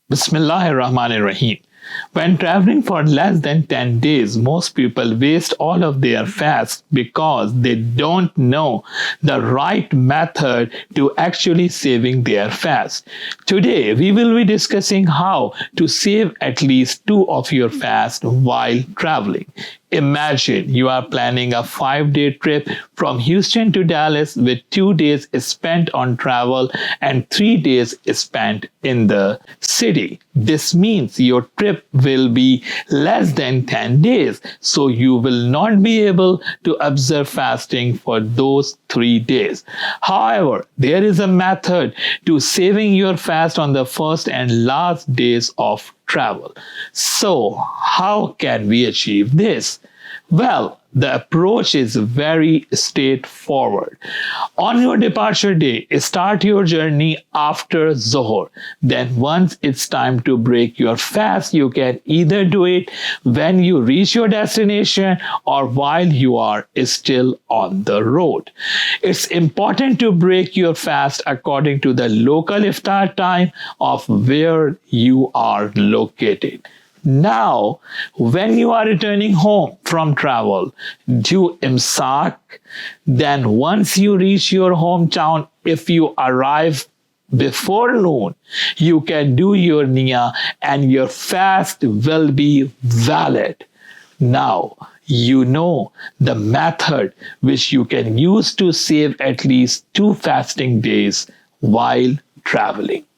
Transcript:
Bismillahirrahmanirrahim. When traveling for less than 10 days, most people waste all of their fast because they don't know the right method to actually saving their fast. Today, we will be discussing how to save at least two of your fast while traveling. Imagine you are planning a 5-day trip from Houston to Dallas with 2 days spent on travel and 3 days spent in the city. This means your trip will be less than 10 days, so you will not be able to observe fasting for those 3 days. However, there is a method to saving your fast on the first and last days of travel. So, how can we achieve this? Well, the approach is very straightforward. On your departure day, start your journey after Zohor. Then once it's time to break your fast, you can either do it when you reach your destination or while you are still on the road. It's important to break your fast according to the local iftar time of where you are located. Now, when you are returning home from travel, do imsak. Then once you reach your hometown, if you arrive before noon, you can do your niyyah and your fast will be valid. Now, you know the method which you can use to save at least two fasting days while traveling.